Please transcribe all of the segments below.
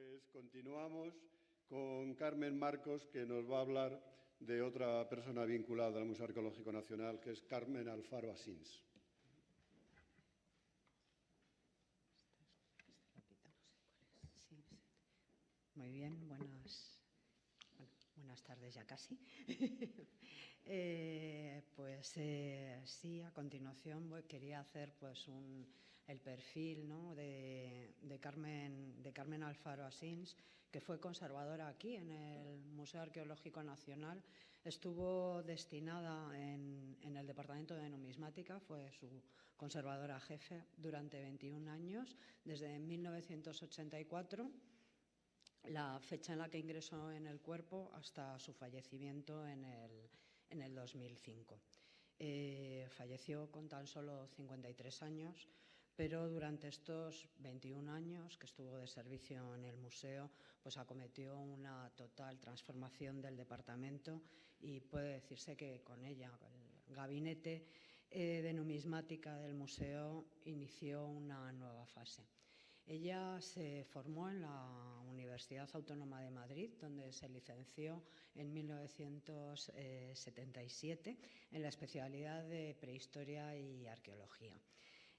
Pues continuamos con Carmen Marcos, que nos va a hablar de otra persona vinculada al Museo Arqueológico Nacional, que es Carmen Alfaro Asins. Muy bien, buenas tardes ya casi. Sí, a continuación quería hacer el perfil, ¿no?, de Carmen Alfaro Asins, que fue conservadora aquí en el Museo Arqueológico Nacional. Estuvo destinada en el Departamento de Numismática, fue su conservadora jefe durante 21 años, desde 1984. La fecha en la que ingresó en el cuerpo hasta su fallecimiento en el 2005. Falleció con tan solo 53 años, pero durante estos 21 años que estuvo de servicio en el museo, pues acometió una total transformación del departamento y puede decirse que con ella el gabinete de numismática del museo inició una nueva fase. Ella se formó en la Universidad Autónoma de Madrid, donde se licenció en 1977 en la especialidad de Prehistoria y Arqueología.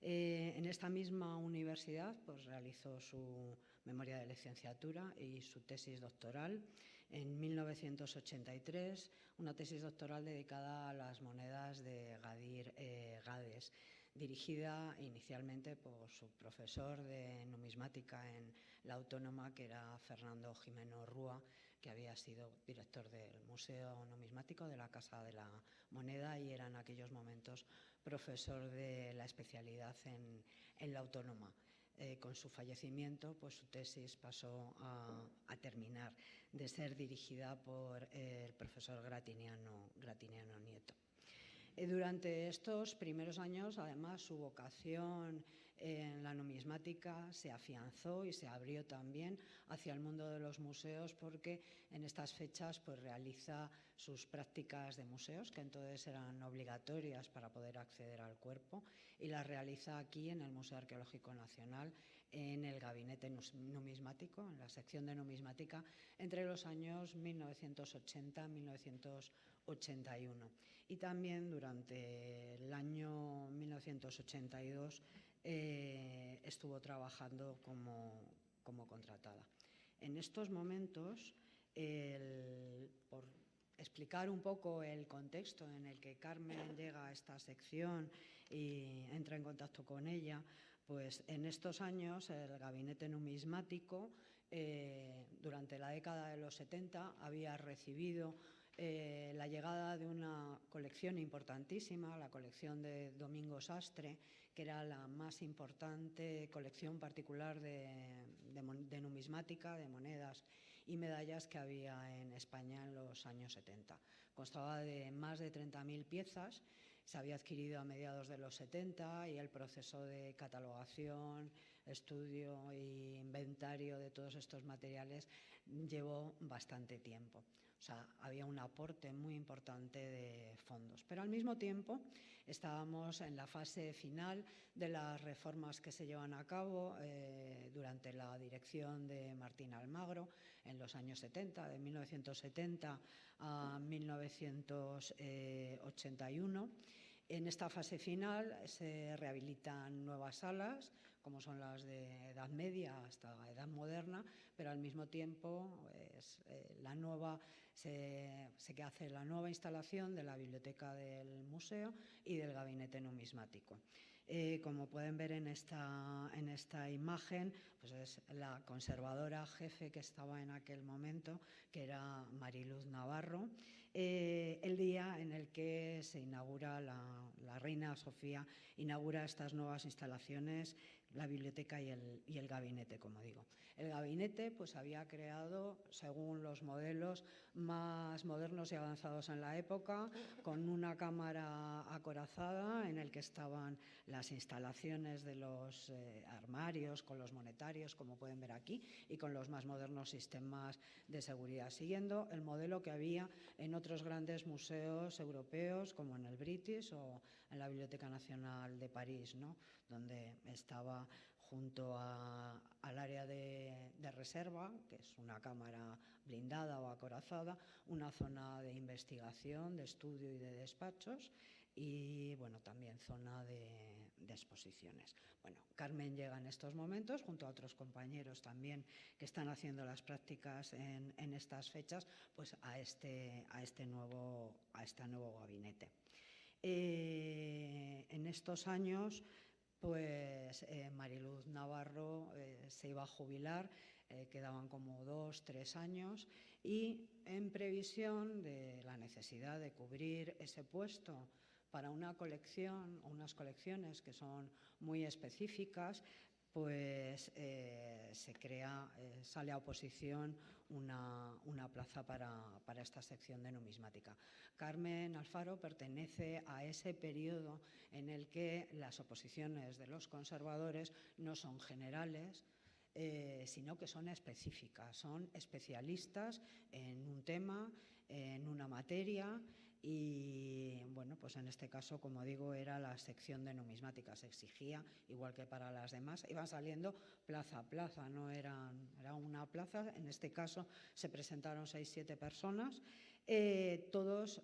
En esta misma universidad pues, realizó su memoria de licenciatura y su tesis doctoral en 1983, una tesis doctoral dedicada a las monedas de Gadir Gades, dirigida inicialmente por su profesor de numismática en la Autónoma, que era Fernando Jimeno Rúa, que había sido director del Museo Numismático de la Casa de la Moneda y era en aquellos momentos profesor de la especialidad en la Autónoma. Con su fallecimiento, pues su tesis pasó a terminar de ser dirigida por el profesor Gratiniano Nieto. Durante estos primeros años, además, su vocación en la numismática se afianzó y se abrió también hacia el mundo de los museos, porque en estas fechas pues, realiza sus prácticas de museos, que entonces eran obligatorias para poder acceder al cuerpo, y las realiza aquí en el Museo Arqueológico Nacional, en el gabinete numismático, en la sección de numismática, entre los años 1980 y 1981. Y también durante el año 1982 estuvo trabajando como contratada. En estos momentos, por explicar un poco el contexto en el que Carmen llega a esta sección y entra en contacto con ella, pues en estos años el gabinete numismático, durante la década de los 70, había recibido la llegada de una colección importantísima, la colección de Domingo Sastre, que era la más importante colección particular de numismática, de monedas y medallas que había en España en los años 70. Constaba de más de 30.000 piezas, se había adquirido a mediados de los 70 y el proceso de catalogación, estudio e inventario de todos estos materiales llevó bastante tiempo. O sea, había un aporte muy importante de fondos. Pero al mismo tiempo estábamos en la fase final de las reformas que se llevan a cabo durante la dirección de Martín Almagro en los años 70, de 1970 a 1981. En esta fase final se rehabilitan nuevas salas, como son las de Edad Media hasta Edad Moderna, pero al mismo tiempo se hace la nueva instalación de la biblioteca del museo y del gabinete numismático. Como pueden ver en esta imagen, pues es la conservadora jefe que estaba en aquel momento, que era Mariluz Navarro, el día en el que se inaugura la reina Sofía inaugura estas nuevas instalaciones, la biblioteca y el gabinete, como digo. El gabinete pues había creado según los modelos más modernos y avanzados en la época, con una cámara acorazada en el que estaban las instalaciones de los armarios con los monetarios, como pueden ver aquí, y con los más modernos sistemas de seguridad, siguiendo el modelo que había en otros grandes museos europeos, como en el British o en la Biblioteca Nacional de París, ¿no?, donde estaba junto al área de reserva, que es una cámara blindada o acorazada, una zona de investigación, de estudio y de despachos, y bueno, también zona de exposiciones. Bueno, Carmen llega en estos momentos, junto a otros compañeros también que están haciendo las prácticas en estas fechas, pues a este nuevo gabinete. En estos años, pues Mariluz Navarro se iba a jubilar, quedaban como 2 o 3 años, y en previsión de la necesidad de cubrir ese puesto para una colección o unas colecciones que son muy específicas, pues sale a oposición una plaza para esta sección de numismática. Carmen Alfaro pertenece a ese periodo en el que las oposiciones de los conservadores no son generales, sino que son específicas, son especialistas en un tema, en una materia. Y bueno, pues en este caso, como digo, era la sección de numismática. Se exigía, igual que para las demás, iban saliendo plaza a plaza, no era una plaza. En este caso se presentaron 6 o 7 personas, todos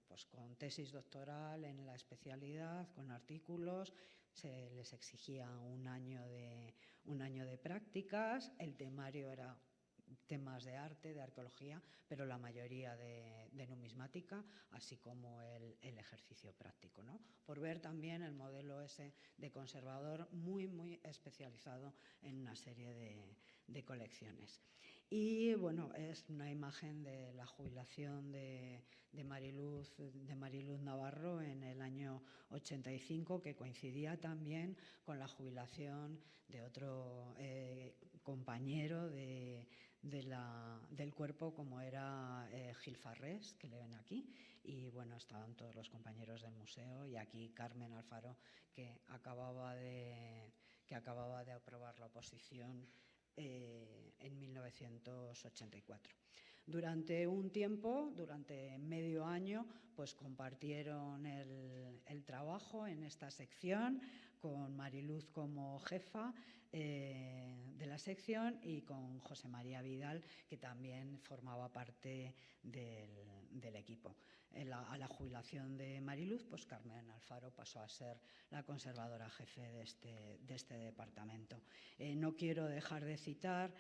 pues con tesis doctoral en la especialidad, con artículos. Se les exigía un año de prácticas. El temario era temas de arte, de arqueología, pero la mayoría de numismática, así como el ejercicio práctico, ¿no? Por ver también el modelo ese de conservador muy, muy especializado en una serie de colecciones. Y bueno, es una imagen de la jubilación de Mariluz Navarro en el año 85, que coincidía también con la jubilación de otro compañero del cuerpo, como era Gil Farrés, que le ven aquí, y bueno, estaban todos los compañeros del museo, y aquí Carmen Alfaro, que acababa de aprobar la oposición en 1984. Durante un tiempo, durante medio año, pues compartieron el trabajo en esta sección, con Mariluz como jefa de la sección y con José María Vidal, que también formaba parte del equipo. A la jubilación de Mariluz, pues Carmen Alfaro pasó a ser la conservadora jefe de este departamento. No quiero dejar de citar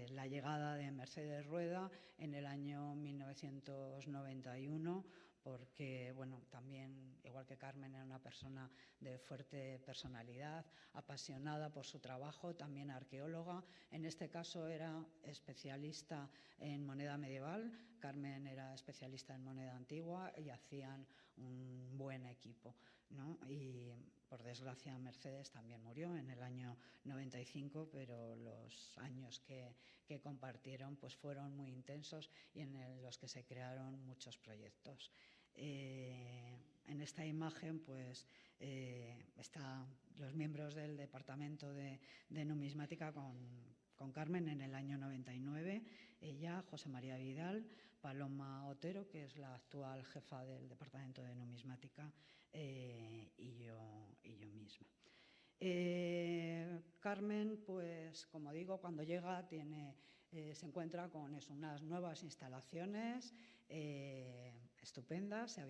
la llegada de Mercedes Rueda en el año 1991, porque, bueno, también, igual que Carmen, era una persona de fuerte personalidad, apasionada por su trabajo, también arqueóloga. En este caso era especialista en moneda medieval, Carmen era especialista en moneda antigua, y hacían un buen equipo, ¿no? Y por desgracia Mercedes también murió en el año 95, pero los años que compartieron pues fueron muy intensos y en los que se crearon muchos proyectos. En esta imagen pues están los miembros del departamento de numismática con Carmen en el año 99, ella, José María Vidal, Paloma Otero, que es la actual jefa del departamento de numismática, y yo misma. Carmen, pues como digo, cuando llega se encuentra con unas nuevas instalaciones estupendas. Se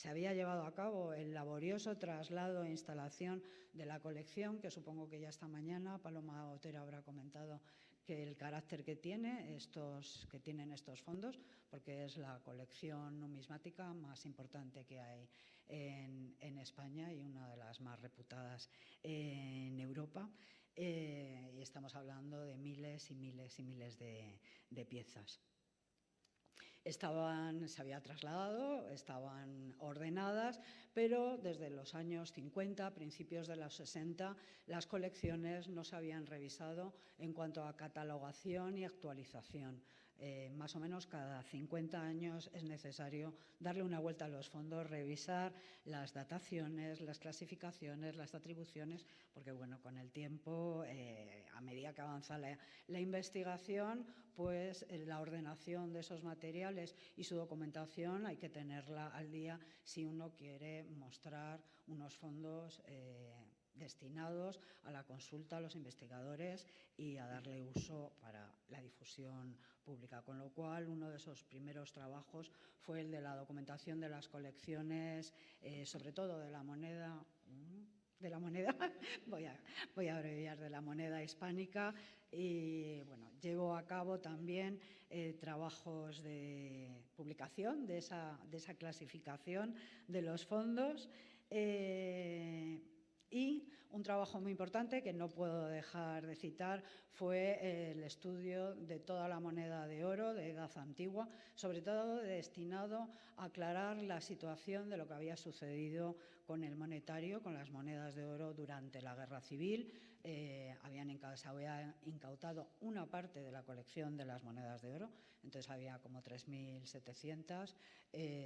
había llevado a cabo el laborioso traslado e instalación de la colección, que supongo que ya esta mañana Paloma Otero habrá comentado que el carácter que tienen estos fondos, porque es la colección numismática más importante que hay en España y una de las más reputadas en Europa. Y estamos hablando de miles y miles y miles de piezas. Se había trasladado, estaban ordenadas, pero desde los años 50, principios de los 60, las colecciones no se habían revisado en cuanto a catalogación y actualización. Más o menos cada 50 años es necesario darle una vuelta a los fondos, revisar las dataciones, las clasificaciones, las atribuciones, porque bueno, con el tiempo, a medida que avanza la investigación, pues la ordenación de esos materiales y su documentación hay que tenerla al día si uno quiere mostrar unos fondos destinados a la consulta a los investigadores y a darle uso para la difusión pública, con lo cual uno de esos primeros trabajos fue el de la documentación de las colecciones, sobre todo de la moneda, voy a abreviar, de la moneda hispánica, y bueno, llevo a cabo también trabajos de publicación de esa clasificación de los fondos. Y un trabajo muy importante que no puedo dejar de citar fue el estudio de toda la moneda de oro de edad antigua, sobre todo destinado a aclarar la situación de lo que había sucedido con el monetario, con las monedas de oro durante la Guerra Civil. Se había incautado una parte de la colección de las monedas de oro, entonces había como 3.700,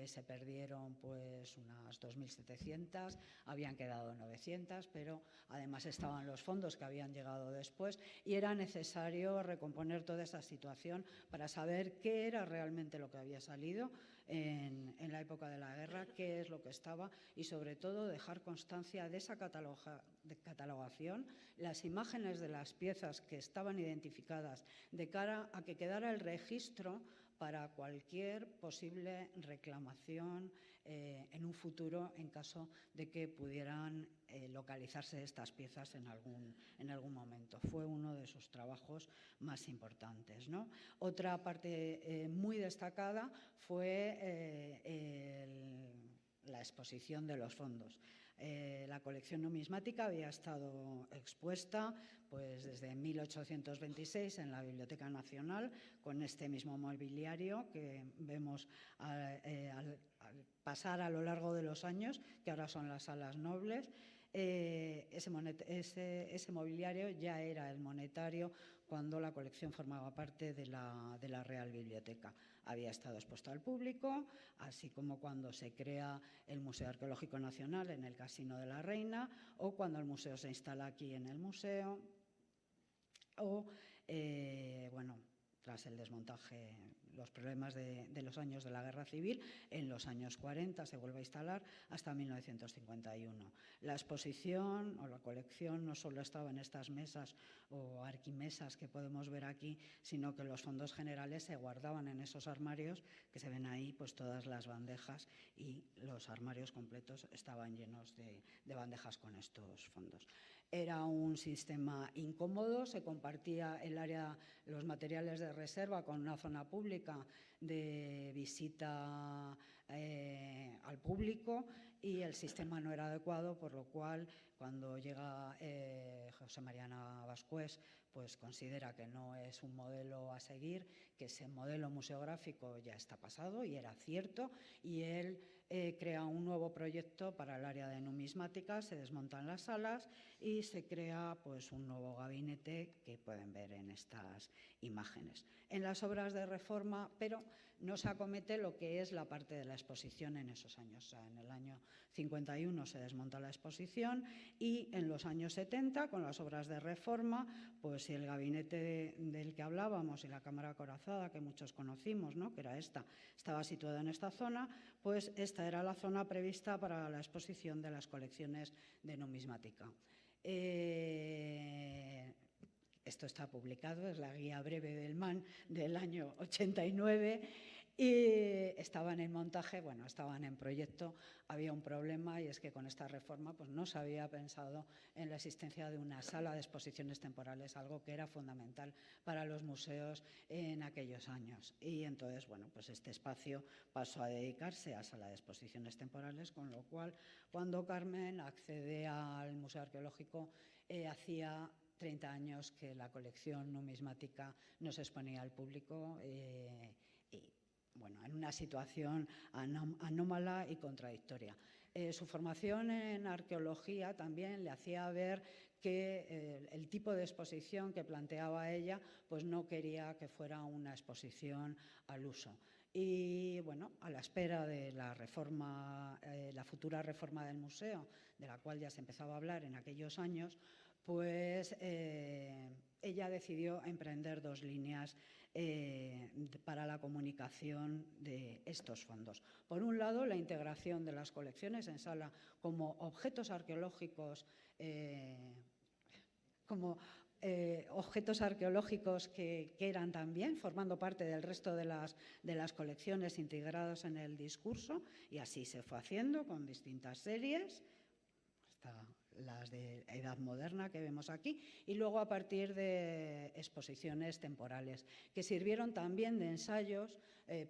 se perdieron pues unas 2.700, habían quedado 900, pero además estaban los fondos que habían llegado después y era necesario recomponer toda esa situación para saber qué era realmente lo que había salido en la época de la guerra, qué es lo que estaba y sobre todo dejar constancia de esa catalogación, las imágenes de las piezas que estaban identificadas de cara a que quedara el registro para cualquier posible reclamación en un futuro en caso de que pudieran localizarse estas piezas en algún momento. Fue uno de sus trabajos más importantes, ¿no? Otra parte muy destacada fue la exposición de los fondos. La colección numismática había estado expuesta pues, desde 1826 en la Biblioteca Nacional con este mismo mobiliario que vemos al pasar a lo largo de los años, que ahora son las salas nobles. Ese mobiliario ya era el monetario cuando la colección formaba parte de la Real Biblioteca. Había estado expuesto al público, así como cuando se crea el Museo Arqueológico Nacional en el Casino de la Reina o cuando el museo se instala aquí en el museo o, bueno, tras el desmontaje, los problemas de los años de la Guerra Civil, en los años 40 se vuelve a instalar hasta 1951. La exposición o la colección no solo estaba en estas mesas o arquimesas que podemos ver aquí, sino que los fondos generales se guardaban en esos armarios que se ven ahí, pues todas las bandejas y los armarios completos estaban llenos de bandejas con estos fondos. Era un sistema incómodo, se compartía el área, los materiales de reserva con una zona pública de visita al público y el sistema no era adecuado, por lo cual cuando llega José Mariana Bascués, pues considera que no es un modelo a seguir, que ese modelo museográfico ya está pasado y era cierto, y él crea un nuevo proyecto para el área de numismática, se desmontan las salas y se crea pues, un nuevo gabinete que pueden ver en estas imágenes. En las obras de reforma, pero no se acomete lo que es la parte de la exposición en esos años. O sea, en el año 51 se desmonta la exposición y en los años 70, con las obras de reforma, pues el gabinete del que hablábamos y la cámara acorazada que muchos conocimos, ¿no? Que era estaba situada en esta zona, pues esta era la zona prevista para la exposición de las colecciones de numismática. Esto está publicado, es la guía breve del MAN del año 89 y estaban en montaje, bueno, estaban en proyecto. Había un problema y es que con esta reforma pues, no se había pensado en la existencia de una sala de exposiciones temporales, algo que era fundamental para los museos en aquellos años. Y entonces, bueno, pues este espacio pasó a dedicarse a sala de exposiciones temporales, con lo cual, cuando Carmen accede al Museo Arqueológico, hacía 30 años que la colección numismática no se exponía al público y, bueno, en una situación anómala y contradictoria. Su formación en arqueología también le hacía ver que el tipo de exposición que planteaba ella pues no quería que fuera una exposición al uso. Y bueno, a la espera de la reforma, la futura reforma del museo, de la cual ya se empezaba a hablar en aquellos años, pues ella decidió emprender dos líneas para la comunicación de estos fondos. Por un lado, la integración de las colecciones en sala como objetos arqueológicos, que eran también formando parte del resto de las colecciones integrados en el discurso, y así se fue haciendo con distintas series, hasta las de Edad Moderna que vemos aquí, y luego a partir de exposiciones temporales, que sirvieron también de ensayos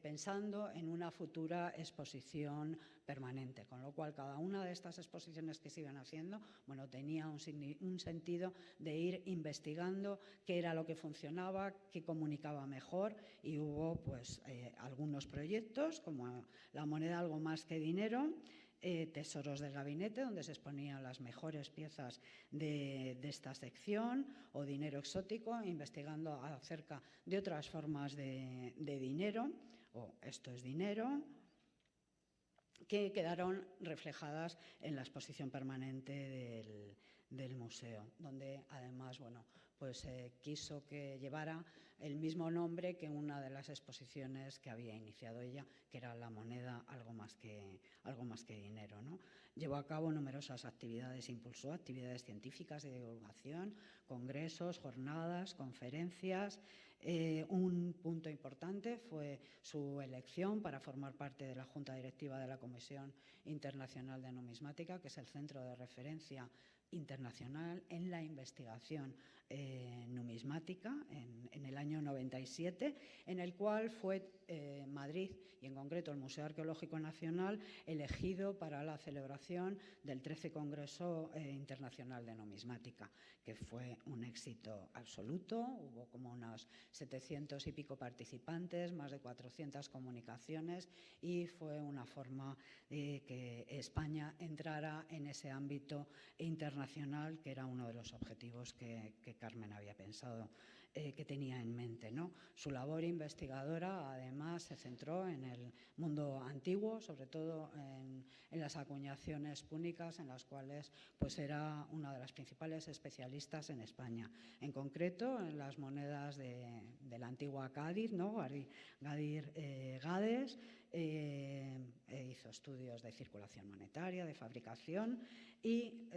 pensando en una futura exposición permanente, con lo cual cada una de estas exposiciones que se iban haciendo, bueno, tenía un sentido de ir investigando qué era lo que funcionaba, qué comunicaba mejor, y hubo pues algunos proyectos como la moneda algo más que dinero, tesoros del gabinete, donde se exponían las mejores piezas de esta sección, o dinero exótico, investigando acerca de otras formas de dinero, o esto es dinero, que quedaron reflejadas en la exposición permanente del museo, donde además, bueno, pues quiso que llevara el mismo nombre que una de las exposiciones que había iniciado ella, que era la moneda algo más que dinero, ¿no? Llevó a cabo numerosas actividades, impulsó actividades científicas de divulgación, congresos, jornadas, conferencias. Un punto importante fue su elección para formar parte de la Junta Directiva de la Comisión Internacional de Numismática, que es el centro de referencia internacional en la investigación numismática en el año 97, en el cual fue Madrid, y en concreto el Museo Arqueológico Nacional, elegido para la celebración del 13 Congreso Internacional de Numismática, que fue un éxito absoluto. Hubo como unos 700 y pico participantes, más de 400 comunicaciones, y fue una forma de que España entrara en ese ámbito internacional, que era uno de los objetivos que Carmen había pensado, que tenía en mente, ¿no? Su labor investigadora, además, se centró en el mundo antiguo, sobre todo en las acuñaciones púnicas, en las cuales pues, era una de las principales especialistas en España. En concreto, en las monedas de la antigua Cádiz, ¿no? Gades, hizo estudios de circulación monetaria, de fabricación, y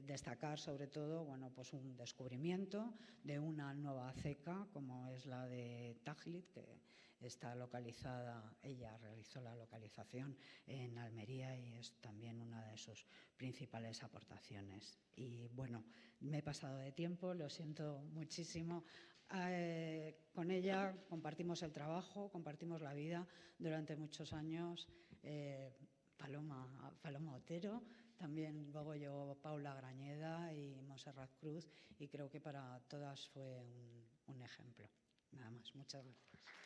destacar sobre todo, bueno, pues un descubrimiento de una nueva ceca como es la de Tajlit, que está localizada, ella realizó la localización en Almería, y es también una de sus principales aportaciones. Y bueno, me he pasado de tiempo, lo siento muchísimo. Con ella compartimos el trabajo, compartimos la vida durante muchos años. Paloma Otero, también luego yo, Paula Grañeda y Montserrat Cruz, y creo que para todas fue un ejemplo. Nada más, muchas gracias.